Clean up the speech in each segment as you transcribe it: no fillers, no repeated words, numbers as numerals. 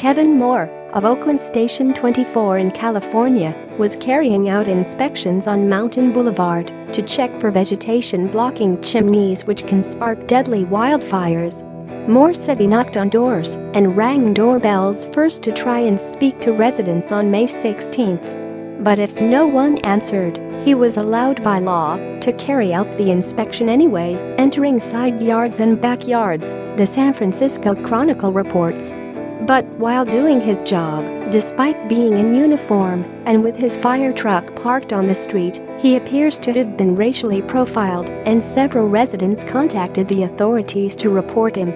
Kevin Moore, of Oakland Station 24 in California, was carrying out inspections on Mountain Boulevard to check for vegetation blocking chimneys which can spark deadly wildfires. Moore said he knocked on doors and rang doorbells first to try and speak to residents on May 16. But if no one answered, he was allowed by law to carry out the inspection anyway, entering side yards and backyards, the San Francisco Chronicle reports. But while doing his job, despite being in uniform and with his fire truck parked on the street, he appears to have been racially profiled, and several residents contacted the authorities to report him.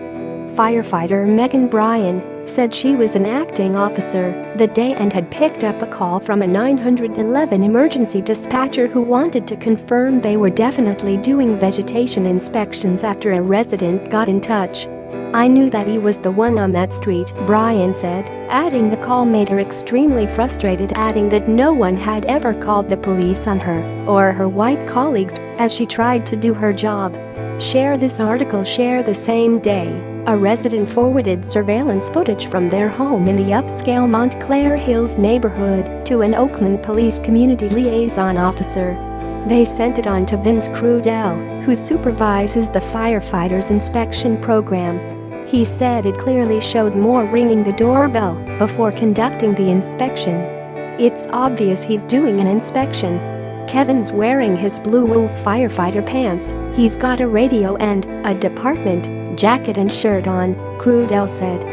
Firefighter Megan Bryan said she was an acting officer that day and had picked up a call from a 911 emergency dispatcher who wanted to confirm they were definitely doing vegetation inspections after a resident got in touch. "I knew that he was the one on that street," Bryan said, adding the call made her extremely frustrated, adding that no one had ever called the police on her or her white colleagues as she tried to do her job. Share this article. Share the same day, a resident forwarded surveillance footage from their home in the upscale Montclair Hills neighborhood to an Oakland police community liaison officer. They sent it on to Vince Crudell, who supervises the firefighters' inspection program. He said it clearly showed Moore ringing the doorbell before conducting the inspection. "It's obvious he's doing an inspection. Kevin's wearing his blue wool firefighter pants, he's got a radio and a department jacket and shirt on," Crudell said.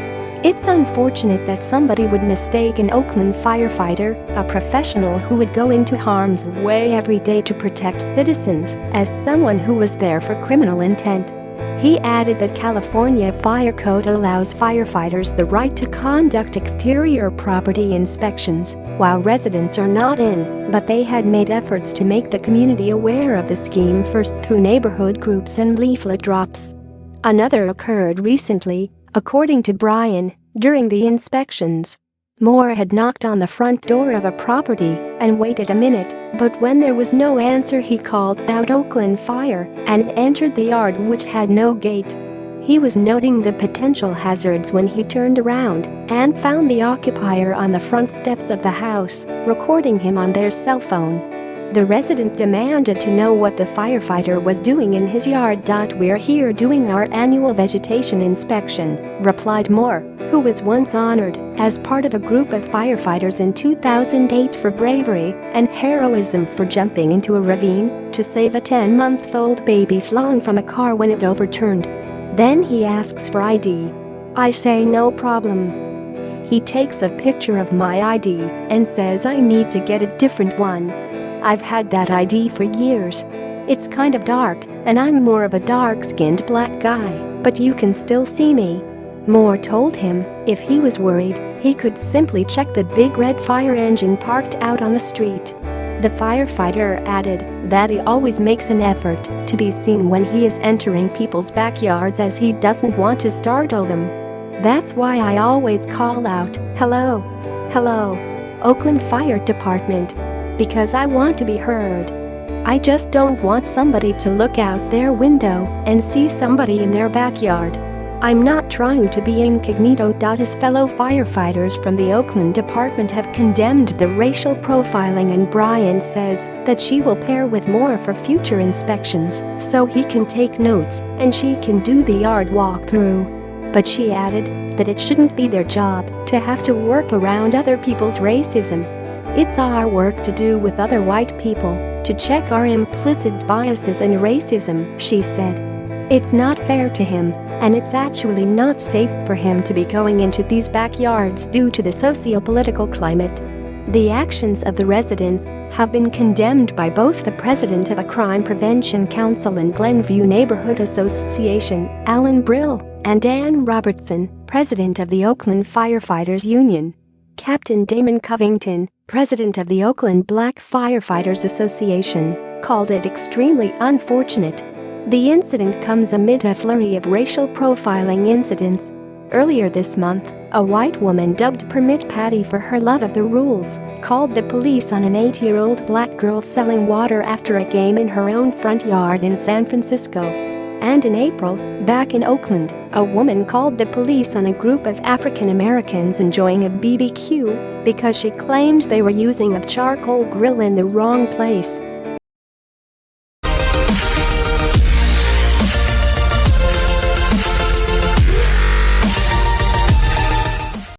"It's unfortunate that somebody would mistake an Oakland firefighter, a professional who would go into harm's way every day to protect citizens, as someone who was there for criminal intent." He added that California Fire Code allows firefighters the right to conduct exterior property inspections while residents are not in, but they had made efforts to make the community aware of the scheme first through neighborhood groups and leaflet drops. Another occurred recently, according to Bryan, during the inspections. Moore had knocked on the front door of a property and waited a minute, but when there was no answer he called out Oakland Fire and entered the yard, which had no gate. He was noting the potential hazards when he turned around and found the occupier on the front steps of the house, recording him on their cell phone. The resident demanded to know what the firefighter was doing in his yard. "We're here doing our annual vegetation inspection," replied Moore, who was once honored as part of a group of firefighters in 2008 for bravery and heroism for jumping into a ravine to save a 10-month-old baby flung from a car when it overturned. Then he asks for ID. "I say no problem." He takes a picture of my ID and says I need to get a different one. "I've had that ID for years. It's kind of dark, and I'm more of a dark-skinned black guy, but you can still see me." Moore told him if he was worried, he could simply check the big red fire engine parked out on the street. The firefighter added that he always makes an effort to be seen when he is entering people's backyards as he doesn't want to startle them. "That's why I always call out, 'Hello, hello, Oakland Fire Department,' because I want to be heard. I just don't want somebody to look out their window and see somebody in their backyard. I'm not trying to be incognito." His fellow firefighters from the Oakland department have condemned the racial profiling, and Bryan says that she will pair with Moore for future inspections so he can take notes and she can do the yard walkthrough. But she added that it shouldn't be their job to have to work around other people's racism. "It's our work to do with other white people, to check our implicit biases and racism," she said. "It's not fair to him, and it's actually not safe for him to be going into these backyards due to the socio-political climate." The actions of the residents have been condemned by both the president of a crime prevention council and Glenview Neighborhood Association, Alan Brill, and Dan Robertson, president of the Oakland Firefighters Union. Captain Damon Covington, president of the Oakland Black Firefighters Association, called it extremely unfortunate. The incident comes amid a flurry of racial profiling incidents. Earlier this month, a white woman dubbed Permit Patty for her love of the rules called the police on an 8-year-old black girl selling water after a game in her own front yard in San Francisco. And in April, back in Oakland, a woman called the police on a group of African Americans enjoying a BBQ because she claimed they were using a charcoal grill in the wrong place.